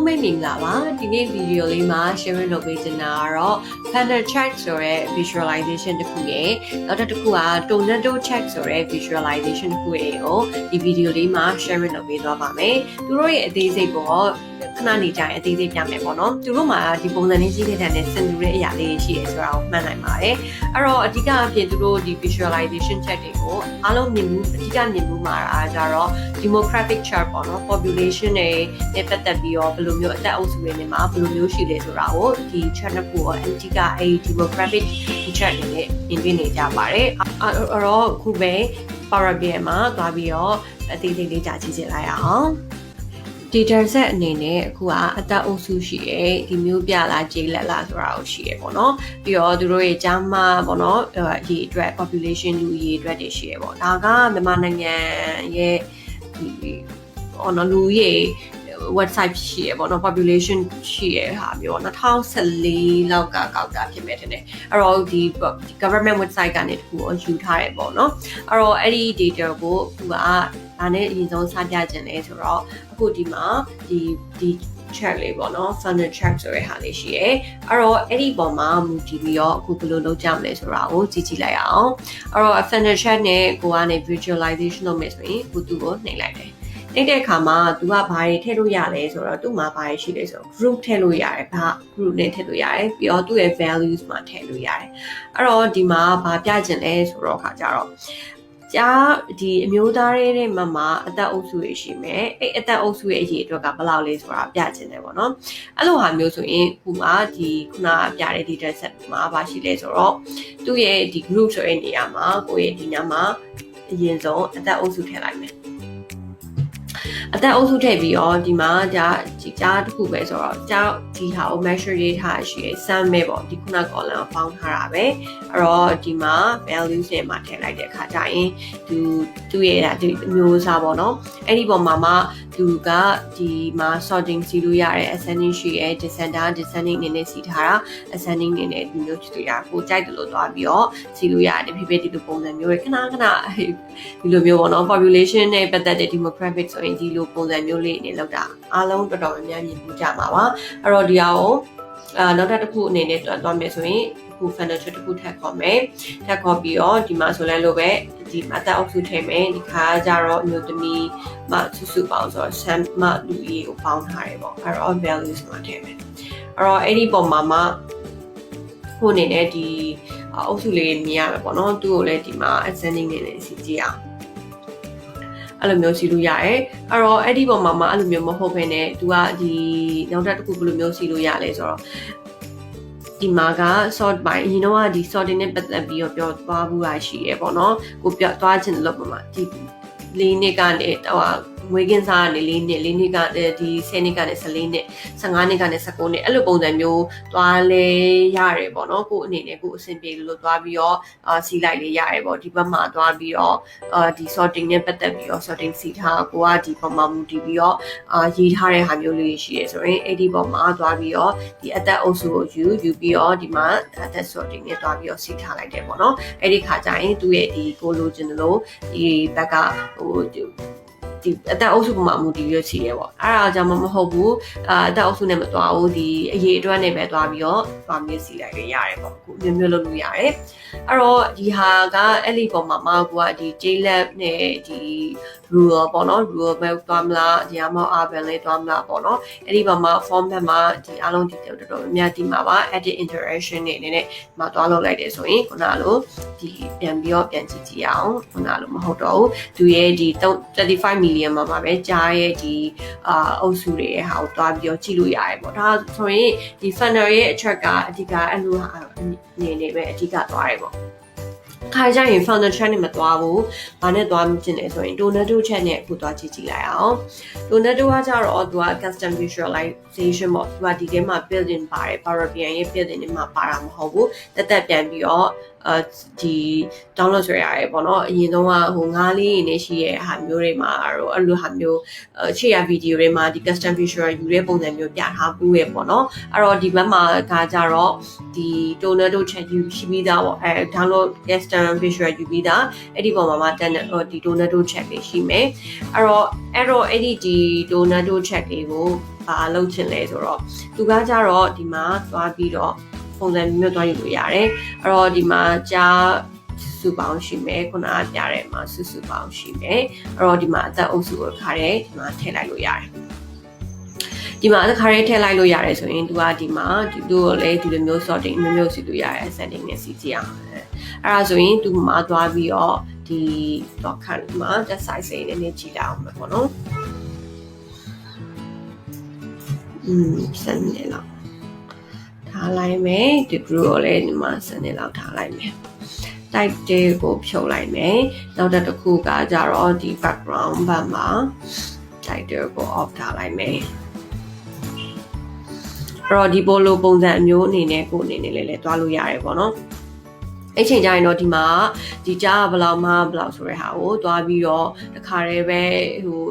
လုံးပဲမင်္ဂလာပါဒီနေ့ဗီဒီယိုလေးမှာ share လုပ်ပေးချင်တာကတော့ funnel check ဆိုတဲ့ visualization တစ်ခုရဲ့နောက်တစ်ခုက tornado check ဆိုတဲ့ visualization တစ်ခုရဲ့ကိုဒီဗီဒီယိုလေးမှာ share လုပ်ပေးသွားပါမယ်သူတို့ရဲ့အသေးစိတ်ပေါ်ခဏနေကြရင်အသေးစိတ်ပြမယ်ပေါ့နော်သူတို့မှာဒီပုံစံလေးကြီးခဲ့တဲ့စင်တူတဲ့အရာလေးရှိရဲဆိုတာကိုမှတ်နိုင်ပါတယ်အဲ့တော့အဓိကအဖြစ်သူတို့ဒီ visualization check တွေကိုအားလုံးမြင်မှုအဓိကမြင်မှုမှာကြတော့ demographic chart ပေါ့နော် population တွေနဲ့ပတ်သက်ပြီးတော့ဘယ်လိုမျိုးအသက်အုပ်စုတွေနဲ့မှာဘယ်လိုမျိုးရှိလဲဆိုတာကိုဒီ chart တစ်ခုကိုအဓိကအဲ့ demographic chart တွေနဲ့မြင်တွေ့နေကြပါတယ်အဲ့တော့ခုပဲ Power BI မှာသွားပြီးတော့အသေးစိတ်လေးကြာကြည့်ကြလိုက်အောင်data set အနေနဲ့အခုကအသက်အုပ်စုရှိရဲဒီမျိုးပြလားကျေးလက်လားဆိုတာကိုရှိရဲပေါ့နော်ပြီးတော့သူတို့ရဲ့ကျန်းမာပေါ့နော်ရေအတွက် population လူရေအတွက်တွေရှိရဲပေါ့ဒါကမြန်မာနိုင်ငံရဲ့ဒီလူရေ website ရှိရဲပေါ့နော် population ရှိရဲဟာမျိုး2014လောက်ကကောက်တာဖြစ်မဲ့တယ်အဲ့တော့ဒီ government website ကနေတခုကိုယူထားတယ်ပေါ့နော်အဲ့တော့အဲ့ဒီ data ကိုအခုကဒါနဲ့အရင်ဆုံးစပြခြင်းလဲဆိုတော့အခုဒီမှာဒီ check လေးပေါ့နော် funnel check ဆိုတဲ့ဟာလေးရှိရဲအဲ့တော့အဲ့ဒီပုံမှာမူတည်ပြီးတော့အခုဘယ်လိုလုပ်ကြမလဲဆိုတာကိုကြည့်လိုက်အောင်အဲ့တော့ funnel check နဲ့ကိုကနေ visualization လုပ်မယ်ဆိုရင်ကိုသူ့ကိုနှိပ်လိုက်တယ်တဲ့အခါမှာသူကဘာတွေထည့်လို့ရလဲဆိုတော့သူ့မှာဘာတွေရှိလဲဆိုတော့ group ထည့်လို့ရတယ်ဘာ group နဲ့ထည့်လို့ရတယ်ပြီးတော့သူ့ရဲ့ values မှာထည့်လို့ရတယ်အဲ့တော့ဒီမှာဘာပြချင်လဲဆိုတော့ခါကြတော့ဒီအမျိုးသားတွေမှာအသက်အုပ်စုရရှိမယ်အဲ့အသက်အုပ်စုရဲ့အရေးအတွက်ကဘယ်လောက်လဲဆိုတာပြချင်တယ်ပေါ့နော်အဲ့လိုဟာမျိုးဆိုရင်ခုမှဒီခုနပြတဲ့ data set မှာဘာရှိလဲဆိုတော့သူ့ရဲ့ဒီ group ဆိုတဲ့နေရာမှာကိုယ့်ရဲ့ဒီညမှာအရင်ဆုံးအသက်အုပ်စုထည့်လိုက်မယ်အသက်အုပ်စုထည့်ပြီးတော့ဒီမှာကြားတစ်ခုပဲဆိုတော့ကြားဒီဟာကို measure ရေးထားရှိရယ် sum ပဲပေါ့ဒီခုန column ကိုပေါင်းထားတာပဲအဲ့တော့ဒီမှာ values နဲ့မှာထည့်လိုက်တဲ့အခါကျရင်သူ့ရဲ့ဒီမျိုးစားပေါ့နော်အဲ့ဒီပုံမှာမှသူကဒီမှာ sorting စီလို့ရတယ် ascending ရှိရယ် descending အနေနဲ့စီထားတာ ascending အနေနဲ့ဒီမျိုးစီရကိုကြိုက်တယ်လို့သွားပြီးတော့စီလို့ရတယ်ဖြစ်ဖြစ်ဒီလိုပုံစံမျိုးတွေခဏဒီလိုမျိုးပေါ့နော် population နဲ့ပတ်သက်တဲ့ demographic ဆိုရင်ဒီလိုပုံစံမျိုးလေးအနေနဲ့လောက်တာအားလုံးတော်တော်များများမြင်ကြမှာပါအဲ့တော့ဒီဟာကိုနောက်တစ်ခုအနေနဲ့သွားမယ်ဆိုရင်အခု funnel chart တစ်ခုထပ်ခေါ်မယ်ထပ်ခေါ်ပြီးတော့ဒီမှာဆိုလဲလို့ပဲဒီအသက်အုပ်စုထည့်မယ်ဒီခါကျတော့အမျိုးသမီးမစုပေါင်းဆိုတော့ sum မလူကြီးကိုပေါင်းထားတယ်ပေါ့အဲ့တော့ values မှာထည့်မယ်အဲ့တော့အဲ့ဒီပုံမှာမှခုအနေနဲ့ဒီအုပ်စုလေးမြင်ရမယ်ပေါ့နော်သူ့ကိုလည်းဒီမှာ ascending နေနဲ့စီကြည့်အောင်အဲ့လိုမျိုးစီလို့ရတယ်အဲ့တော့အဲ့ဒီပုံမှာမှအဲ့လိုမျိုးမဟုတ်ဘဲနဲ့သူကဒီနောက်တစ်ခုဘယ်လိုမျိုးစီလို့ရလဲဆိုတော့ဒီမှာက sort ပိုင်းအရင်တော့ဒီ sorting နဲ့ပတ်သက်ပြီးတော့ပြောသွားဘူးတာရှိရပေါ့နော်ကိုပြောသွားခြင်းလို့ပုံမှာဒီလေးနှစ်ကနေငွေကင်းစားကနေ4နှစ်ကဒီ10နှစ်ကနေ14နှစ်15နှစ်ကနေ19နှစ်အဲ့လိုပုံစံမျိုးသွားလဲရတယ်ပေါ့နော်ကိုအနေနဲ့ကိုအဆင်ပြေလို့သွားပြီးတော့စီလိုက်လေးရတယ်ပေါ့ဒီဘက်မှာသွားပြီးတော့ဒီ sorting နဲ့ပတ်သက်ပြီးတော့ sorting စီထားကိုကဒီပုံမှာမူတည်ပြီးတော့ရေးထားတဲ့ဟာမျိုးလေးရှိရဲဆိုရင်အဲ့ဒီပုံမှာသွားပြီးတော့ဒီအသက်အုပ်စုကိုယူပြီးတော့ဒီမှာအသက် sorting နဲ့သွားပြီးတော့စီထားလိုက်တယ်ပေါ့နော်အဲ့ဒီခါကျရင်သူ့ရဲ့ဒီကိုလိုချင်တယ်လို့ဒီဘက်ကဒီအသက်အုပ်စုပေါ်မှာမူတည်ပြီးတော့စီရဲပေါ့အဲ့ဒါကြောင့်မဟုတ်ဘူးအသက်အုပ်စုနဲ့မသွားဘူးဒီအရေးအတွက်နဲ့ပဲသွားပြီးတော့သွားမြည်စီလိုက်ရရတယ်ပေါ့အခုမျိုးမျိုးလုပ်လို့ရတယ်အဲ့တော့ဒီဟာကအဲ့ဒီပုံမှာမှကိုကဒီ JLab နဲ့ဒီ rural ပေါ့နော် rural ပဲသွားမလားဒီအမောက် urban လေးသွားမလားပေါ့နော်အဲ့ဒီပုံမှာ format မှာဒီအားလုံးဒီတော်တော်များဒီမှာပါ edit interaction နဲ့အနေနဲ့မှာသွားလုပ်လိုက်တယ်ဆိုရင်ခုနလိုဒီပြန်ပြီးတော့ပြန်ကြည့်အောင်ခုနလိုမဟုတ်တော့ဘူးသူရဲ့ဒီ35 million မှာပါပဲကြားရဲ့ဒီအုပ်စုတွေရဲ့ဟာကိုသွားပြီးတော့ကြည့်လို့ရတယ်ပေါ့ဒါဆိုရင်ဒီ funnel ရဲ့အချက်ကအဓိကအဲ့လိုအနေနဲ့ပဲအဓိကသွားတယ်ပေါ့ခါကြရင် funnel check နဲ့မသွားဘူး။ဘာနဲ့သွားမြင်လဲဆိုရင် tornado check နဲ့အခုသွားကြည့်လိုက်အောင်။ tornado ကကြတော့သူက custom visualization ပေါ့။သူကဒီထဲမှာ built-in ပါတယ် Power BI ရဲ့ built-in တွေမှာပါတာမဟုတ်ဘူး။တက်ပြန်ပြီးတော့ဒီ download ဆွဲရတယ်ပေါ့နော်အရင်တော့ဟိုငါးလေးနေရှိရဲ့ဟာမျိုးတွေမှာတော့အဲ့လိုဟာမျိုးရှေ့ရဗီဒီယိုတွေမှာဒီ custom visual ယူတဲ့ပုံစံမျိုးပြထားပူးရဲ့ပေါ့နော်အဲ့တော့ဒီဘက်မှာကကြတော့ဒီ tornado check ယူရှိပြီးသားပေါ့download custom visual ယူပြီးသားအဲ့ဒီပုံမှာတန်ဒီ tornado check လေးရှိမယ်အဲ့တော့အဲ့ဒီဒီ tornado check လေးကို ဘာလုပ်ချင်လဲဆိုတော့သူကကြတော့ဒီမှာသွားပြီးတော့ပုံစံမျိုးသွားယူလို့ရတယ်အဲ့တော့ဒီမှာကြားစုပေါင်းရှိမယ်ခုနကပြတဲ့မှာစုပေါင်းရှိမယ်အဲ့တော့ဒီမှာအသက်အုပ်စုကိုခါတယ်ဒီမှာထည့်လိုက်လို့ရတယ်ဒီမှာတစ်ခါလေးထည့်လိုက်လို့ရတယ်ဆိုရင်သူကဒီမှာဒီလိုလည်းဒီလိုမျိုး sorting မျိုးစီလို့ရတယ် setting နဲ့စီကြည့်အောင်အဲ့ဒါဆိုရင်သူမှာသွားပြီးတော့ဒီတော့ခါမှာ the size လေးနဲ့ကြည့်လိုက်အောင်ပေါ့နော်စနေလောက်ထားလိုက်မယ်ဒီ group ကိုလည်းဒီမှာစနေလောက်ထားလိုက်မယ် type တွေကိုဖြုတ်လိုက်မယ်နောက်တစ်ခုကကြတော့ဒီ background ဘက်မှာ title ကို off ထားလိုက်မယ်အဲ့တော့ဒီပိုလိုပုံစံအမျိုးအနေနဲ့ကိုအနေနဲ့လည်းတွားလို့ရတယ်ပေါ့နော်အဲ့ချိန်ကျရင်တော့ဒီမှာဒီကြားကဘယ်လောက်မှဘယ်လောက်ဆိုတဲ့ဟာကိုတွားပြီးတော့တခါတည်းပဲဟို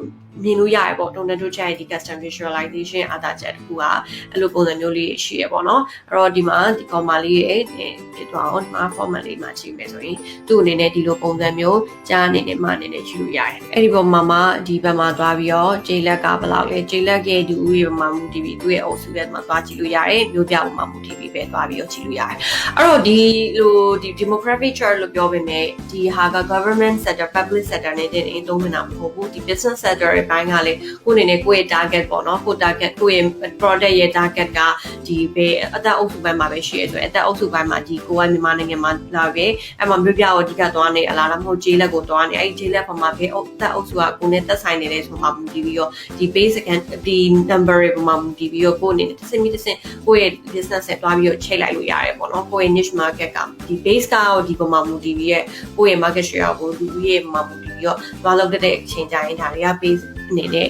မြင်လို့ရတယ်ပေါ့ Tornado Chat ဒီ custom visualization အသားချက်တခုကအဲ့လိုပုံစံမျိုးလေးရှိရပေါ့နော်အဲ့တော့ဒီမှာဒီ comma လေးရဲ့ဖြစ်သွားအောင်ဒီမှာ format လေးမှာချိန်မယ်ဆိုရင်သူ့အနေနဲ့ဒီလိုပုံစံမျိုးကြားအနေနဲ့မှအနေနဲ့ယူလို့ရတယ်အဲ့ဒီပုံမှာမှဒီဘက်မှာသွားပြီးတော့ J လက်ကဘယ်လောက်လဲ J လက်ရဲ့ဒီဥယျာဉ်မှာမူတည်ပြီးသူ့ရဲ့အုပ်စုရဲ့မှာသွားကြည့်လို့ရတယ်မျိုးပြပုံမှာမူတည်ပြီးပဲသွားပြီးတော့ကြည့်လို့ရတယ်အဲ့တော့ဒီလိုဒီ demographic chart လို့ပြောပေမဲ့ဒီဟာက government sector public sector နဲ့တင်သုံးနေတာမဟုတ်ဘူးဒီ business sectorဘိုင်းကလည်းကိုယ်အနေနဲ့ကိုယ့်ရဲ့ target ပေါ့နော်ကိုယ့် target ကိုယ့်ရဲ့ product ရဲ့ target ကဒီပဲအသက်အုပ်စုပိုင်းမှာပဲရှိရဲဆိုရင်အသက်အုပ်စုပိုင်းမှာဒီကိုယ်ကမြန်မာနိုင်ငံမှာလာပဲအဲ့မှာမြို့ပြကိုအဓိကသွားနေအလားလားမဟုတ် J လက်ကိုသွားနေအဲ့ဒီ J လက်ပေါ်မှာပဲအသက်အုပ်စုကကိုယ်နဲ့သက်ဆိုင်နေတယ်ဆိုမှမူတည်ပြီးတော့ဒီ basic ဒီ number တွေပေါ်မှာမူတည်ပြီးတော့ကိုယ်အနေနဲ့တစ်စင်းကိုယ့်ရဲ့ business နဲ့သွားပြီးတော့ချိန်လိုက်လို့ရတယ်ပေါ့နော်ကိုယ့်ရဲ့ niche market ကဒီ base ကဒီပေါ်မှာမူတည်ပြီးရဲ့ကိုယ့်ရဲ့ market share ကိုလူရဲ့မှာမူတည်ပြီးတော့သွားလုပ်တဲ့အချိန်ကြရင်ဒါတွေက base အနေနဲ့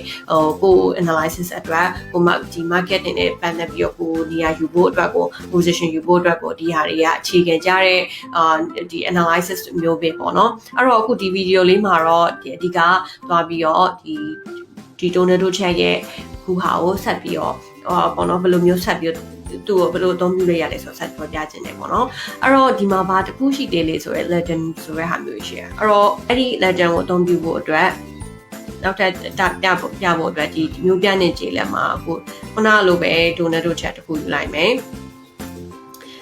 ကို analysis အတွက်ကိုဒီ market အနေနဲ့ပတ်သက်ပြီးတော့ကိုနေရာယူဖို့အတွက်ကို position ယူဖို့အတွက်ကိုဒီဟာတွေကအခြေခံကြတဲ့ဒီ analysis မျိုးပဲပေါ့နော်အဲ့တော့အခုဒီ video လေးမှာတော့ဒီအဓိကသွားပြီးတော့ဒီ Tornado Chat ရဲ့ခုဟာကိုဆက်ပြီးတော့ပေါ့နော်ဘယ်လိုမျိုးဆက်ပြီးသူ့ကိုဘယ်လိုအသုံးပြုလိုက်ရလဲဆိုတော့ဆက်ပြောပြခြင်းတယ်ပေါ့နော်အဲ့တော့ဒီမှာဘာတစ်ခုရှိသေးလဲဆိုရဲ legend ဆိုတဲ့ဟာမျိုးရှိရအဲ့တော့အဲ့ဒီ legend ကိုအသုံးပြုဖို့အတွက်နောက်ထပ်ပြဖို့အတွက်ဒီမျိုးပြနေကြလက်မှာအခုခုနလိုပဲ Tornado Chat တစ်ခုယူလိုက်မယ်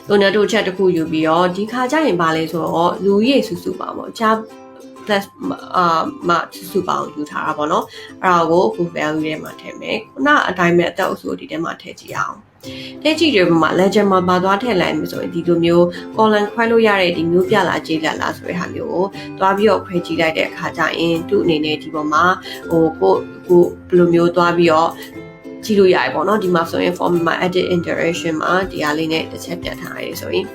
Tornado Chat တစ်ခုယူပြီးတော့ဒီခါကျရင်ပါလဲဆိုတော့လူကြီးစုပါပေါ့ချာ plus မစုပေါင်းယူထားတာပေါ့နော်အဲ့ဒါကိုအခု value ထဲမှာထည့်မယ်ခုနအတိုင်းပဲအသက်အုပ်စုဒီထဲမှာထည့်ကြည့်အောင်ထည့်ကြည့်တယ်မှာ legend မှာပါသွားထည့်လိုက်မယ်ဆိုရင်ဒီလိုမျိုး column ခွဲလို့ရတဲ့ဒီမျိုးပြလာကြေးလက်လားဆိုတဲ့ဟာမျိုးကိုသွားပြီးတော့ခွဲကြည့်လိုက်တဲ့အခါကျရင်သူ့အနေနဲ့ဒီပေါ်မှာဟိုကိုဘယ်လိုမျိုးသွားပြီးတော့ကြည့်လို့ရတယ်ပေါ့နော်ဒီမှာဆိုရင် form မှာ edit interaction မှာဒီဟာလေးနဲ့တစ်ချက်ပြန်ထားရတယ်ဆိုရင်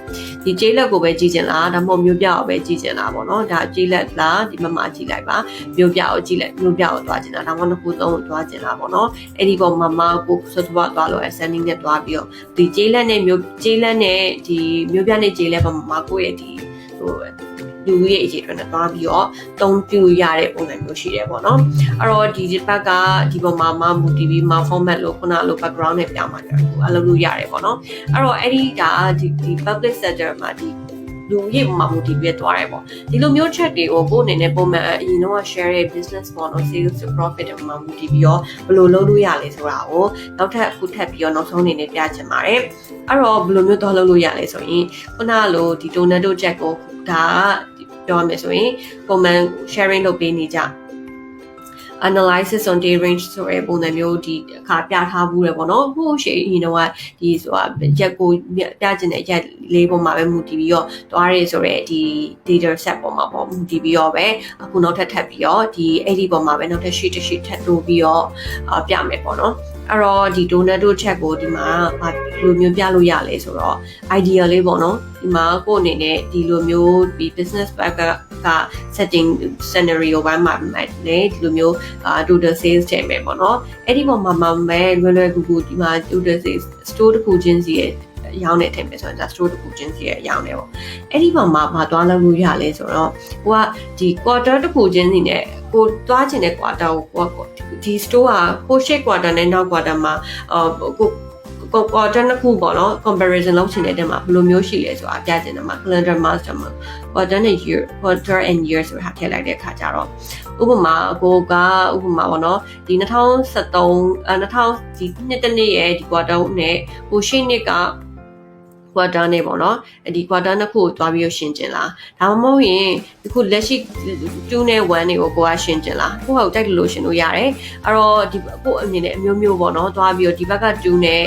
ဒီကြေးလက်ကိုပဲကြည့်ချင်လားဒါမှမဟုတ်မျိုးပြကိုပဲကြည့်ချင်လားပေါ့နော်ဒါကြေးလက်လားဒီမှာကြည့်လိုက်ပါမျိုးပြကိုကြည့်လိုက်မျိုးပြကိုသွားချင်လားဒါမှမဟုတ်တစ်ခုသုံးကိုသွားချင်လားပေါ့နော်အဲ့ဒီပေါ်မှာကိုဆိုတော့သွားလို့ ascending နဲ့သွားပြီးတော့ဒီကြေးလက်နဲ့မျိုးကြေးလက်နဲ့ဒီမျိုးပြနဲ့ကြေးလက်ပေါ်မှာကိုယ့်ရဲ့ဒီဟိုလူရဲ့အခြေအနေနဲ့သွားပြီးတော့တုံးပြရတဲ့ပုံစံမျိုးရှိတယ်ပေါ့နော်အဲ့တော့ဒီဘက်ကဒီပေါ်မှာမူတည်ပြီးမှာ format လို့ခုနလို background နဲ့ပြောင်းမှာတယ်အခုအလုပ်လုပ်ရတယ်ပေါ့နော်အဲ့တော့အဲ့ဒီဒါဒီ public sector မှာဒီလူရဲ့မှာမူတည်ပြီးသွားတယ်ပေါ့ဒီလိုမျိုး chat တွေကိုကိုယ်အနေနဲ့ပုံမှန်အရင်တော့ share ရဲ့ business model sales to profit မှာမူတည်ပြီးတော့ဘယ်လိုလုပ်လို့ရလဲဆိုတာကိုနောက်ထပ်အခုထပ်ပြီးတော့နောက်ဆုံးအနေနဲ့ပြချင်ပါတယ်အဲ့တော့ဘယ်လိုမျိုးသွားလုပ်လို့ရလဲဆိုရင်ခုနလိုဒီ Tornado Chat ကိုဒါပြောမယ်ဆိုရင်ပုံမှန် sharing လုပ်ပေးနေကြ analysis on day range ဆိုတဲ့ပုံစံမျိုးဒီအခါပြထားဘူးတယ်ပေါ့နော်ဟိုရှေ့you know ကဒီဆိုတာရက်ကိုပြချင်တဲ့ရက်လေးပုံမှာပဲမူတည်ပြီးတော့တွားရဲဆိုတဲ့ဒီ data set ပုံမှာပေါ့မူတည်ပြီးတော့ပဲအခုနောက်ထပ်ပြီးတော့ဒီအဲ့ဒီပုံမှာပဲနောက်ထပ် sheet ထပ်တိုးပြီးတော့ပြမယ်ပေါ့နော်အဲ့တော့ဒီ Tornado Chat ကိုဒီမှာဘယ်လိုမျိုးပြလို့ရလဲဆိုတော့ idea လေးပေါ့နော်ဒီမှာကိုယ့်အနေနဲ့ဒီလိုမျိုးဒီ business back က setting scenario ဘိုင်းမှာလည်းဒီလိုမျိုးtotal sales ထည့်မယ်ပေါ့နော်အဲ့ဒီပုံမှာမဲလွယ်ကူကူဒီမှာ total sales store တစ်ခုချင်းစီရဲ့ရောင်းနေထည့်မယ်ဆိုတော့ store တစ်ခုချင်းစီရဲ့ရောင်းနေပေါ့အဲ့ဒီပုံမှာမသွားလုပ်လို့ရလဲဆိုတော့ကိုကဒီ quarter တစ်ခုချင်းစီနဲ့ကိုသွားချင်တဲ့ quarter ကိုဒီ store ဟာဟို shake quarter နဲ့နောက် quarter မှာကို quarter နှစ်ခုပေါ့နော် comparison လုပ်ချင်တဲ့တဲ့မှာဘယ်လိုမျိုးရှိလဲဆိုတာပြချင်တယ်မှာ calendar month မှာ quarter နဲ့ year quarter and year ဆိုတာထည့်လိုက်တဲ့အခါကျတော့ဥပမာကိုကဥပမာပေါ့နော်ဒီ2013ဒီနှစ်တစ်နှစ်ရဲ့ဒီ quarter နဲ့ဟိုရှေ့နှစ်ကquarter နဲ့ပေါ့နော်ဒီ quarter နှစ်ခုကိုတွားပြီးရှင်းကျင်လားဒါမှမဟုတ်ရင်ဒီခုလက်ရှိ2နဲ့1တွေကိုကိုကရှင်းကျင်လားကိုကတိုက်လို့ရှင်းလို့ရတယ်အဲ့တော့ဒီကိုအနေနဲ့အမျိုးမျိုးပေါ့နော်တွားပြီးဒီဘက်က2နဲ့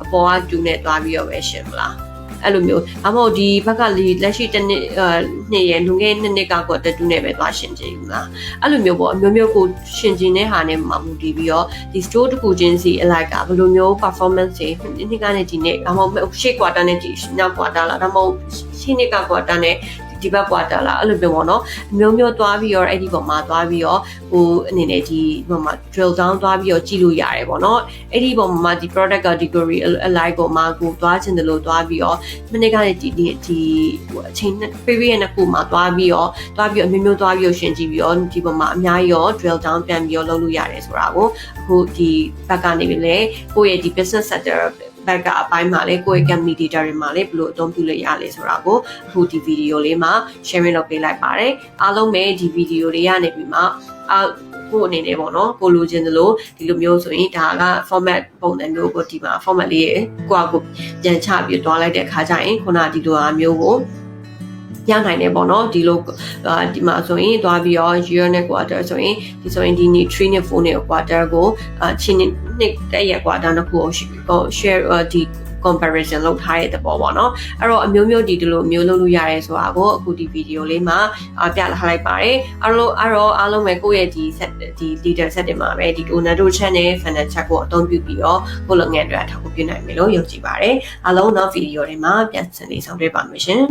အပေါ်က2နဲ့တွားပြီးပဲရှင်းမလားအဲ့လိုမျိုးအမဟုတ်ဒီဘက်ကလက်ရှိတစ်နှစ်ရဲ့လူငယ်နှစ်ကquarter 2နဲ့ပဲတွားရှင်းကျင်ယူလားအဲ့လိုမျိုးပေါ့အမျိုးမျိုးကိုရှင်းကျင်တဲ့ဟာနဲ့မှမူတည်ပြီးတော့ဒီ store တစ်ခုချင်းစီအလိုက်ကဘယ်လိုမျိုး performance တွေနှစ်ကနေဒီနေ့အမဟုတ်ရှေ့ quarter နဲ့ဒီနောက် quarter လားဒါမှမဟုတ်ရှေ့နှစ်က quarter နဲ့ဒီဘက် quarter လားအဲ့လိုမျိုးပေါ့နော်အမျိုးမျိုးသွားပြီးတော့အဲ့ဒီပုံမှာသွားပြီးတော့ဟိုအနေနဲ့ဒီပုံမှာ drill down သွားပြီးတော့ကြည့်လို့ရတယ်ပေါ့နော်အဲ့ဒီပုံမှာဒီ product category alike ကိုမှာကိုသွားချင်တယ်လို့သွားပြီးတော့မိနစ်ကနေဒီအချိန်period နှစ်ခုမှာသွားပြီးတော့အမျိုးမျိုးသွားပြီးတော့ရှင်းကြည့်ပြီးတော့ဒီပုံမှာအများကြီးရော drill down ပြန်ပြီးတော့လုပ်လို့ရတယ်ဆိုတာကိုအခုဒီဘက်ကနေပြီလေကိုယ့်ရဲ့ဒီ business sectorဘက်ကအပိုင်းမှာလေကိုယ့်ရဲ့ company data တွေမှာလေဘယ်လိုအသုံးပြုလို့ရလဲဆိုတာကိုအခုဒီ video လေးမှာ sharing လုပ်ပေးလိုက်ပါတယ်အားလုံးပဲဒီ video လေးရနေပြီမှာကိုအနေနဲ့ပေါ့နော်ကိုလိုချင်တယ်လို့ဒီလိုမျိုးဆိုရင်ဒါက format ပုံစံမျိုးကိုဒီမှာ format လေးကိုပြန်ချပြီးတွားလိုက်တဲ့အခါကျရင်ခုနဒီလိုအားမျိုးကိုရနိုင်တယ်ပေါ့နော်ဒီလိုဒီမှာဆိုရင်တွားပြီးတော့ year နဲ့ quarter ဆိုရင်ဒီနေ့3နဲ့4နဲ့ quarter ကိုချင်းနှစ်တက်ရ quarter နှစ်ခုကို share ဒီ comparison လုပ်ထားတဲ့ပုံပေါ့နော်အဲ့တော့အမျိုးမျိုးဒီလိုမျိုးလုပ်လို့ရတယ်ဆိုတာကိုအခုဒီ video လေးမှာပြလာလိုက်ပါတယ်အားလုံးပဲကိုယ့်ရဲ့ဒီ set ဒီ leader set တွေမှာပဲဒီ Onado channel funnel check ကိုအသုံးပြုပြီးတော့ကိုယ့်လုပ်ငန်းအတွက်အထောက်အကူပြုနိုင်မယ်လို့ယုံကြည်ပါတယ်အားလုံးနောက် video တွေမှာပြန်ဆင်နေဆောင်တွေ့ပါမယ်ရှင်